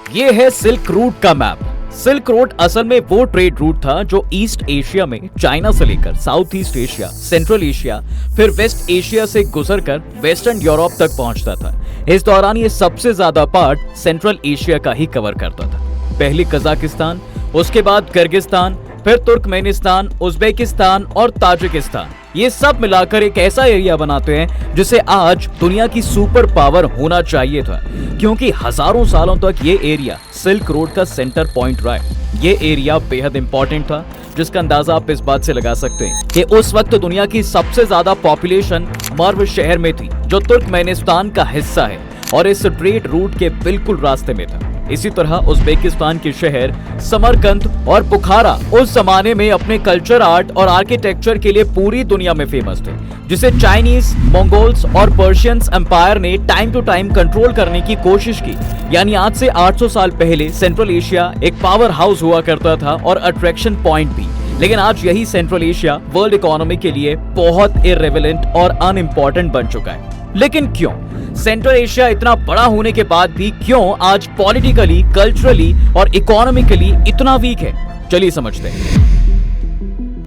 ये है silk route का मैप। सिल्क रोड असल में वो ट्रेड रूट था जो ईस्ट एशिया में चाइना से लेकर south east Asia, central Asia, फिर वेस्ट एशिया से गुजरकर वेस्टर्न यूरोप तक पहुंचता था। इस दौरान ये सबसे ज्यादा पार्ट सेंट्रल एशिया का ही कवर करता था। पहले कजाकिस्तान, उसके बाद किर्गिस्तान, फिर तुर्कमेनिस्तान, उज्बेकिस्तान और ताजिकिस्तान, ये सब मिलाकर एक ऐसा एरिया बनाते हैं जिसे आज दुनिया की सुपर पावर होना चाहिए था, क्योंकि हजारों सालों तक ये एरिया सिल्क रोड का सेंटर पॉइंट रहा है। ये एरिया बेहद इंपॉर्टेंट था, जिसका अंदाजा आप इस बात से लगा सकते हैं कि उस वक्त दुनिया की सबसे ज्यादा पॉपुलेशन मर्व शहर में थी, जो तुर्कमेनिस्तान का हिस्सा है और इस ट्रेड रूट के बिल्कुल रास्ते में था। इसी तरह उज्बेकिस्तान के शहर समरकंद और बुखारा उस जमाने में अपने कल्चर, आर्ट और आर्किटेक्चर के लिए पूरी दुनिया में फेमस थे, जिसे चाइनीज, मंगोल्स और पर्शियंस एम्पायर ने टाइम टू टाइम कंट्रोल करने की कोशिश की। यानी आज से 800 साल पहले सेंट्रल एशिया एक पावर हाउस हुआ करता था और अट्रैक्शन पॉइंट भी, लेकिन आज यही सेंट्रल एशिया वर्ल्ड इकोनॉमी के लिए बहुत इररिलेवेंट और अनइम्पोर्टेंट बन चुका है। लेकिन क्यों? सेंट्रल एशिया इतना बड़ा होने के बाद भी क्यों आज पॉलिटिकली, कल्चरली और इकोनॉमिकली इतना वीक है? चलिए समझते हैं।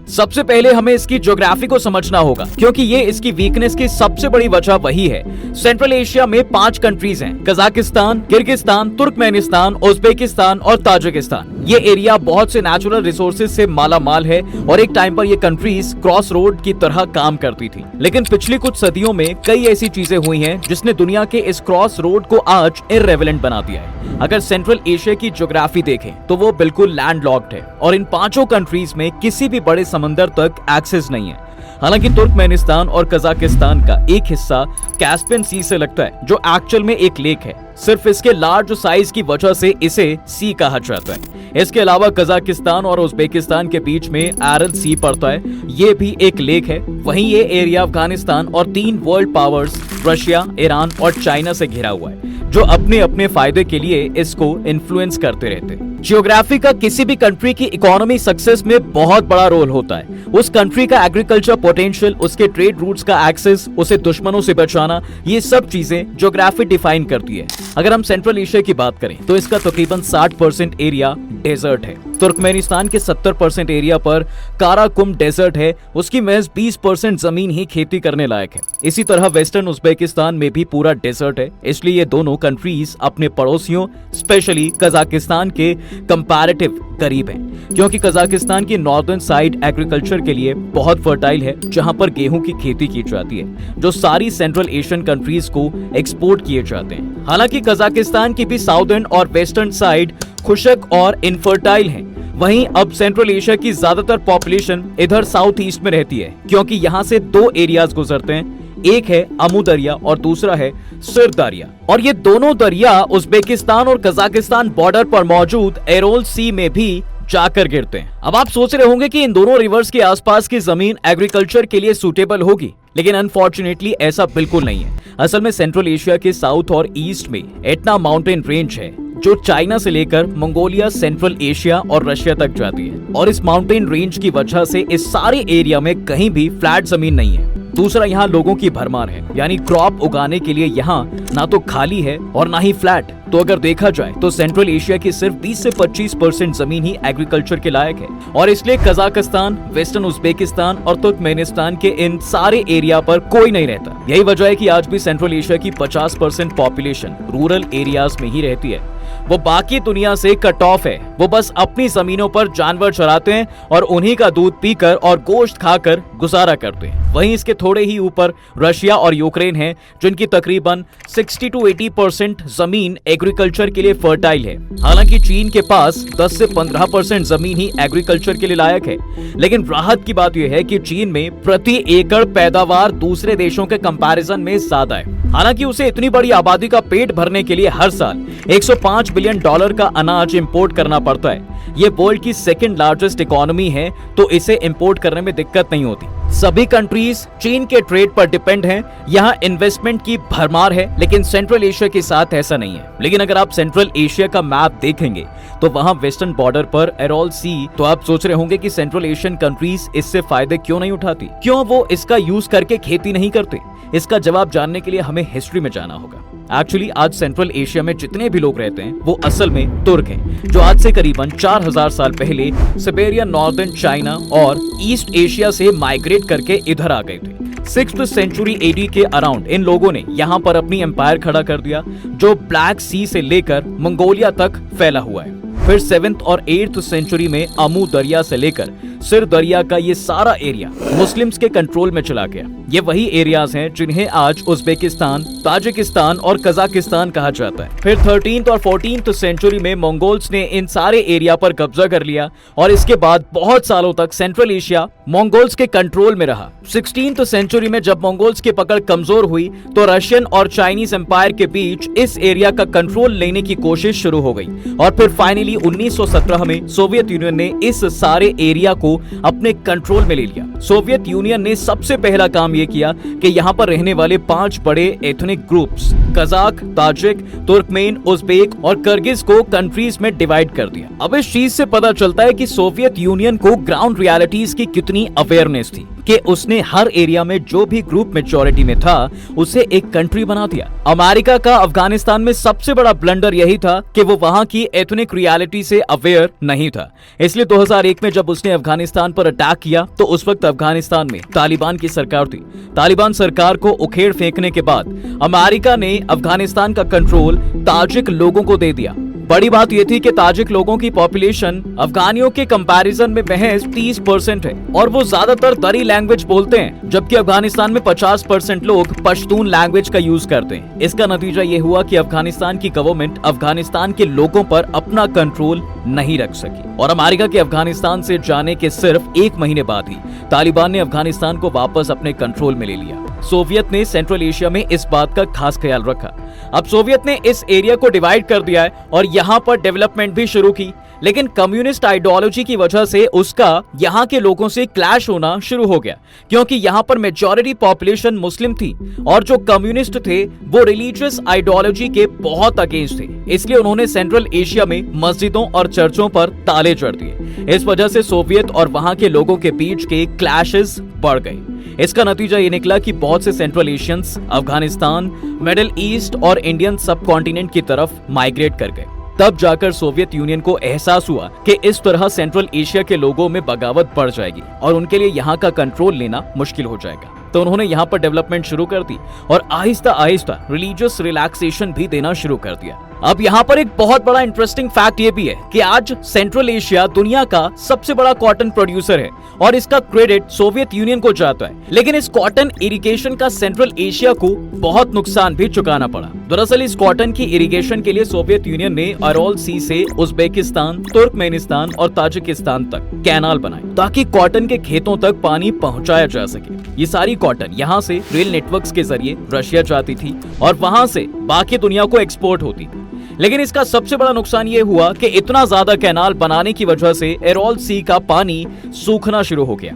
सबसे पहले हमें इसकी ज्योग्राफी को समझना होगा, क्योंकि ये इसकी वीकनेस की सबसे बड़ी वजह वही है। सेंट्रल एशिया में 5 कंट्रीज हैं: कजाकिस्तान, किर्गिस्तान, तुर्कमेनिस्तान, उज्बेकिस्तान और ताजिकिस्तान। ये एरिया बहुत से नेचुरल रिसोर्सेज से माला माल है और एक टाइम पर ये कंट्रीज क्रॉस रोड की तरह काम करती थी। लेकिन पिछली कुछ सदियों में कई ऐसी चीजें हुई हैं जिसने दुनिया के इस क्रॉस रोड को आज इररिलेवेंट बना दिया है। अगर सेंट्रल एशिया की ज्योग्राफी देखें तो वो बिल्कुल लैंडलॉक्ड है और इन 5 कंट्रीज में किसी भी बड़े समंदर तक एक्सेस नहीं है। हालांकि तुर्कमेनिस्तान और कजाकिस्तान का एक हिस्सा कैस्पियन सी से लगता है, जो एक्चुअल में एक लेक है। सिर्फ इसके लार्ज साइज की वजह से इसे सी कहा जाता है। इसके अलावा कजाकिस्तान और उज्बेकिस्तान के बीच में एरल सी पड़ता है, ये भी एक लेक है। वहीं ये एरिया अफगानिस्तान और 3 वर्ल्ड पावर्स रशिया, ईरान और चाइना से घिरा हुआ है, जो अपने अपने फायदे के लिए इसको इन्फ्लुएंस करते रहते हैं। जियोग्राफी का किसी भी कंट्री की इकोनॉमी सक्सेस में बहुत बड़ा रोल होता है। उस कंट्री का एग्रीकल्चर पोटेंशियल, उसके ट्रेड रूट्स का एक्सेस, उसे दुश्मनों से बचाना, ये सब चीजें ज्योग्राफी डिफाइन करती है। अगर हम सेंट्रल एशिया की बात करें तो इसका तकरीबन 60% एरिया डेजर्ट है। तुर्कमेनिस्तान के 70% एरिया पर काराकुम डेजर्ट है, उसकी महज 20% जमीन ही खेती करने लायक है। इसी तरह वेस्टर्न उज्बेकिस्तान में भी पूरा डेजर्ट है। इसलिए ये दोनों कंट्रीज अपने पड़ोसियों, स्पेशली कजाकिस्तान के कंपैरेटिव करीब हैं, क्योंकि कजाकिस्तान की नॉर्दर्न साइड एग्रीकल्चर के लिए बहुत फर्टाइल है, जहां पर गेहूं की खेती की जाती है, जो सारी सेंट्रल एशियन कंट्रीज को एक्सपोर्ट किए जाते हैं। हालांकि कजाकिस्तान की भी साउदर्न और वेस्टर्न साइड खुशक और इनफर्टाइल है। वहीं अब सेंट्रल एशिया की ज्यादातर पॉपुलेशन इधर साउथ ईस्ट में रहती है, क्योंकि यहाँ से 2 एरियाज गुजरते हैं। एक है अमू दरिया और दूसरा है सिर दरिया, और ये दोनों दरिया उज्बेकिस्तान और कजाकिस्तान बॉर्डर पर मौजूद एरोल सी में भी जाकर गिरते हैं। अब आप सोच रहे होंगे कि इन दोनों रिवर्स के आसपास की जमीन एग्रीकल्चर के लिए सूटेबल होगी, लेकिन अनफॉर्चुनेटली ऐसा बिल्कुल नहीं है। असल में सेंट्रल एशिया के साउथ और ईस्ट में एटना माउंटेन रेंज है, जो चाइना से लेकर मंगोलिया, सेंट्रल एशिया और रशिया तक जाती है, और इस माउंटेन रेंज की वजह से इस सारे एरिया में कहीं भी फ्लैट जमीन नहीं है। दूसरा, यहाँ लोगों की भरमार है, यानी क्रॉप उगाने के लिए यहाँ ना तो खाली है और ना ही फ्लैट। तो अगर देखा जाए तो सेंट्रल एशिया की सिर्फ 20 से 25% जमीन ही एग्रीकल्चर के लायक है, और इसलिए कजाकिस्तान, वेस्टर्न उज्बेकिस्तान और तुर्कमेनिस्तान के इन सारे एरिया पर कोई नहीं रहता। यही वजह है कि आज भी सेंट्रल एशिया की 50% पॉपुलेशन रूरल एरियाज में ही रहती है। वो बाकी दुनिया से कट ऑफ है। वो बस अपनी जमीनों पर जानवर चराते हैं और उन्हीं का दूध पीकर और गोश्त खाकर गुजारा करते हैं। वहीं इसके थोड़े ही ऊपर रशिया और यूक्रेन है, जिनकी तकरीबन 60 से 80% जमीन एग्रीकल्चर के लिए फर्टाइल है। हालांकि चीन के पास 10 से 15% जमीन ही एग्रीकल्चर के लिए लायक है। लेकिन राहत की बात यह है कि चीन में प्रति एकड़ पैदावार दूसरे देशों के कंपैरिजन में ज्यादा है। हालांकि उसे इतनी बड़ी आबादी का पेट भरने के लिए हर साल $105 बिलियन का अनाज इंपोर्ट करना पड़ता है। ये वर्ल्ड की 2nd लार्जेस्ट इकोनॉमी है, तो इसे इंपोर्ट करने में दिक्कत नहीं होती। सभी कंट्रीज चीन के ट्रेड पर डिपेंड हैं, यहाँ इन्वेस्टमेंट की भरमार है, लेकिन सेंट्रल एशिया के साथ ऐसा नहीं है। लेकिन अगर आप सेंट्रल एशिया का मैप देखेंगे तो वहां वेस्टर्न बॉर्डर पर अरॉल सी, तो आप सोच रहे होंगे कि सेंट्रल एशियन कंट्रीज इससे फायदे क्यों नहीं उठाती, क्यों वो इसका यूज करके खेती नहीं करते। इसका जवाब जानने के लिए हमें हिस्ट्री में जाना होगा। एक्चुअली आज सेंट्रल एशिया में जितने भी लोग रहते हैं वो असल में तुर्क हैं, जो आज से करीबन 4000 साल पहले सिबेरियन, नॉर्दर्न चाइना और ईस्ट एशिया से माइग्रेट करके इधर आ गए थे। 6th सेंचुरी एडी के अराउंड इन लोगों ने यहाँ पर अपनी एम्पायर खड़ा कर दिया, जो ब्लैक सी से लेकर मंगोलिया तक फैला हुआ है। फिर 7th और 8th सेंचुरी में अमू दरिया से लेकर सिर दरिया का ये सारा एरिया मुस्लिम्स के कंट्रोल में चला गया। ये वही एरियाज हैं जिन्हें आज उज्बेकिस्तान, ताजिकिस्तान और कजाकिस्तान कहा जाता है। फिर 13th और 14th सेंचुरी में मंगोल्स ने इन सारे एरिया पर कब्जा कर लिया और इसके बाद बहुत सालों तक सेंट्रल एशिया मंगोल्स के कंट्रोल में रहा। 16th सेंचुरी में जब मंगोल्स की पकड़ कमजोर हुई तो रशियन और चाइनीज एम्पायर के बीच इस एरिया का कंट्रोल लेने की कोशिश शुरू हो गई और फिर फाइनली 1917 में सोवियत यूनियन ने इस सारे एरिया को अपने कंट्रोल में ले लिया। सोवियत यूनियन ने सबसे पहला काम यह किया कि यहाँ पर रहने वाले 5 बड़े ethnic groups Kazakh, Tajik, Turkmen, Uzbek और किर्गिज को कंट्रीज में डिवाइड कर दिया। अब इस चीज से पता चलता है कि सोवियत यूनियन को ग्राउंड रियलिटीज की कितनी अवेयरनेस थी कि उसने हर एरिया में जो भी ग्रुप मेजॉरिटी में था उसे एक कंट्री बना दिया। अमेरिका का अफगानिस्तान में सबसे बड़ा ब्लंडर यही था कि वो वहां की एथनिक रियलिटी से अवेयर नहीं था। इसलिए 2001 में जब उसने अफगानिस्तान पर अटैक किया तो उस वक्त अफगानिस्तान में तालिबान की सरकार थी। तालिबान सरकार को उखेड़ फेंकने के बाद अमेरिका ने अफगानिस्तान का कंट्रोल ताजिक लोगों को दे दिया। बड़ी बात यह थी कि ताजिक लोगों की पॉपुलेशन अफगानियों के कंपैरिजन में महज 30% है और वो ज्यादातर दरी लैंग्वेज बोलते हैं, जबकि अफगानिस्तान में 50% लोग पश्तून लैंग्वेज का यूज करते हैं। इसका नतीजा ये हुआ कि अफगानिस्तान की गवर्नमेंट अफगानिस्तान के लोगों पर अपना कंट्रोल नहीं रख सकी और अमेरिका के अफगानिस्तान से जाने के सिर्फ 1 महीने बाद ही तालिबान ने अफगानिस्तान को वापस अपने कंट्रोल में ले लिया। सोवियत ने सेंट्रल एशिया में इस बात का खास ख्याल रखा। अब सोवियत ने इस एरिया को डिवाइड कर दिया है और यहाँ पर डेवलपमेंट भी शुरू की, लेकिन कम्युनिस्ट आइडियोलॉजी की वजह से उसका यहाँ के लोगों से क्लैश होना शुरू हो गया, क्योंकि यहाँ पर मेजॉरिटी पॉपुलेशन मुस्लिम थी और जो कम्युनिस्ट थे वो रिलीजियस आइडियोलॉजी के बहुत अगेंस्ट थे। इसलिए उन्होंने सेंट्रल एशिया में मस्जिदों और चर्चों पर ताले जड़ दिए। इस वजह से सोवियत और वहां के लोगों के बीच के क्लैशेस बढ़ गए। इसका नतीजा ये निकला कि बहुत से central Asians Afghanistan, middle east और इंडियन सब कॉन्टिनेंट की तरफ माइग्रेट कर गए। तब जाकर सोवियत यूनियन को एहसास हुआ कि इस तरह सेंट्रल एशिया के लोगों में बगावत बढ़ जाएगी और उनके लिए यहाँ का कंट्रोल लेना मुश्किल हो जाएगा। तो उन्होंने यहाँ पर डेवलपमेंट शुरू कर दी और आहिस्ता आहिस्ता रिलीजियस रिलैक्सेशन भी देना शुरू कर दिया। अब यहाँ पर एक बहुत बड़ा इंटरेस्टिंग फैक्ट ये भी है कि आज सेंट्रल एशिया दुनिया का सबसे बड़ा कॉटन प्रोड्यूसर है और इसका क्रेडिट सोवियत यूनियन को जाता है। लेकिन इस कॉटन इरिगेशन का सेंट्रल एशिया को बहुत नुकसान भी चुकाना पड़ा। दरअसल इस कॉटन की इरिगेशन के लिए सोवियत यूनियन ने अरॉल सी से उज्बेकिस्तान, तुर्कमेनिस्तान और ताजिकिस्तान तक कैनाल बनाए ताकि कॉटन के खेतों तक पानी पहुंचाया जा सके। ये सारी कॉटन यहाँ से रेल नेटवर्क्स के जरिए रशिया जाती थी और वहां से बाकी दुनिया को एक्सपोर्ट होती थी। लेकिन इसका सबसे बड़ा नुकसान ये हुआ कि इतना ज्यादा कैनाल बनाने की वजह से अरॉल सी का पानी सूखना शुरू हो गया।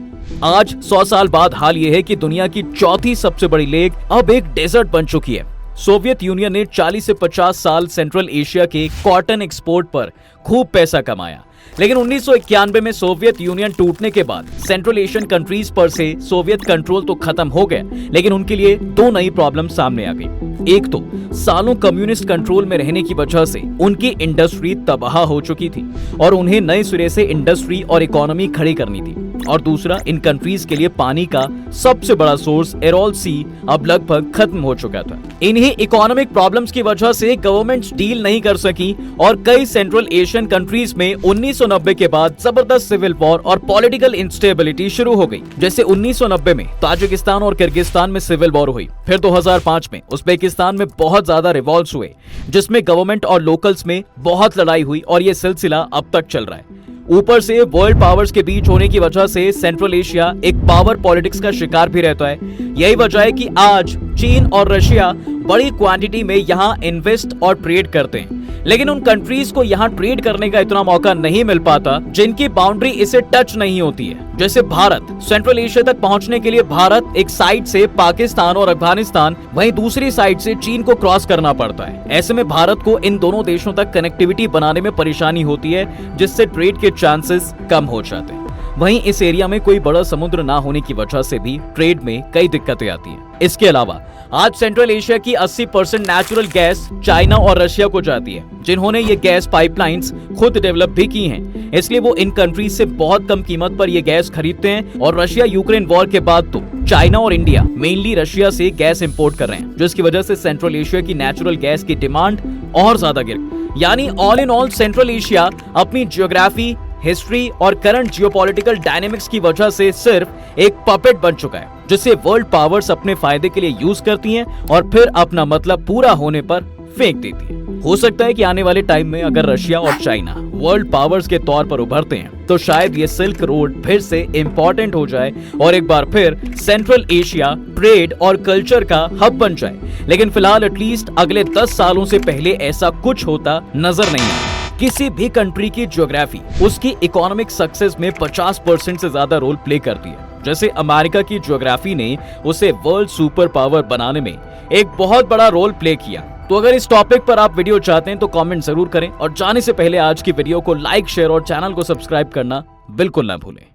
आज 100 साल बाद हाल ये है कि दुनिया की 4थी सबसे बड़ी लेक अब एक डेजर्ट बन चुकी है। सोवियत यूनियन ने 40 से 50 साल सेंट्रल एशिया के कॉटन एक्सपोर्ट पर खूब पैसा कमाया, लेकिन 1991 में सोवियत यूनियन टूटने के बाद सेंट्रल एशियन कंट्रीज पर से सोवियत कंट्रोल तो खत्म हो गया, लेकिन उनके लिए 2 नई प्रॉब्लम सामने आ गई। एक तो सालों कम्युनिस्ट कंट्रोल में रहने की वजह से उनकी इंडस्ट्री तबाह हो चुकी थी और उन्हें नए सिरे से इंडस्ट्री और इकोनॉमी खड़ी करनी थी, और दूसरा इन कंट्रीज के लिए पानी का सबसे बड़ा सोर्स अरॉल सी अब लगभग खत्म हो चुका था। इन्हीं इकोनॉमिक प्रॉब्लम्स की वजह से गवर्नमेंट्स डील नहीं कर सकी और कई सेंट्रल एशियन कंट्रीज में 1990 के बाद जबरदस्त सिविल वॉर और पॉलिटिकल इंस्टेबिलिटी शुरू हो गई। जैसे 1990 में ताजिकिस्तान और किर्गिस्तान में सिविल वॉर हुई, फिर 2005 में उज्बेकिस्तान में बहुत ज्यादा रिवॉल्ट्स हुए जिसमें गवर्नमेंट और लोकल्स में बहुत लड़ाई हुई और ये सिलसिला अब तक चल रहा है। ऊपर से वर्ल्ड पावर्स के बीच होने की वजह से सेंट्रल एशिया एक पावर पॉलिटिक्स का शिकार भी रहता है। यही वजह है कि आज चीन और रशिया बड़ी क्वांटिटी में यहाँ इन्वेस्ट और ट्रेड करते हैं, लेकिन उन कंट्रीज को यहाँ ट्रेड करने का इतना मौका नहीं मिल पाता जिनकी बाउंड्री इसे टच नहीं होती है। जैसे भारत, सेंट्रल एशिया तक पहुंचने के लिए भारत एक साइड से पाकिस्तान और अफगानिस्तान, वहीं दूसरी साइड से चीन को क्रॉस करना पड़ता है। ऐसे में भारत को इन दोनों देशों तक कनेक्टिविटी बनाने में परेशानी होती है, जिससे ट्रेड के चांसेस कम हो जाते हैं। वहीं इस एरिया में कोई बड़ा समुद्र ना होने की वजह से भी ट्रेड में कई दिक्कतें आती हैं। इसके अलावा आज सेंट्रल एशिया की 80% नेचुरल गैस चाइना और रशिया को जाती है, जिन्होंने ये गैस पाइपलाइंस खुद डेवलप भी की हैं। इसलिए वो इन कंट्रीज से बहुत कम कीमत पर ये गैस खरीदते हैं और रशिया यूक्रेन वॉर के बाद तो चाइना और इंडिया मेनली रशिया से गैस इंपोर्ट कर रहे हैं, जिसकी वजह से सेंट्रल एशिया की नेचुरल गैस की डिमांड और ज्यादा गिर गई। यानी all in all central Asia अपनी जियोग्राफी, हिस्ट्री और करंट जियोपॉलिटिकल डायनेमिक्स की वजह से सिर्फ एक पपेट बन चुका है, जिसे वर्ल्ड पावर्स अपने फायदे के लिए यूज करती हैं और फिर अपना मतलब पूरा होने पर फेंक देती है। हो सकता है कि आने वाले टाइम में अगर रशिया और चाइना वर्ल्ड पावर्स के तौर पर उभरते हैं तो शायद ये सिल्क रोड फिर से इंपॉर्टेंट हो जाए और एक बार फिर सेंट्रल एशिया ट्रेड और कल्चर का हब बन जाए। लेकिन फिलहाल एटलीस्ट अगले 10 सालों से पहले ऐसा कुछ होता नजर नहीं आता। किसी भी कंट्री की ज्योग्राफी उसकी इकोनॉमिक सक्सेस में 50% से ज्यादा रोल प्ले करती है। जैसे अमेरिका की ज्योग्राफी ने उसे वर्ल्ड सुपर पावर बनाने में एक बहुत बड़ा रोल प्ले किया। तो अगर इस टॉपिक पर आप वीडियो चाहते हैं तो कमेंट जरूर करें और जाने से पहले आज की वीडियो को लाइक, शेयर और चैनल को सब्सक्राइब करना बिल्कुल ना भूलें।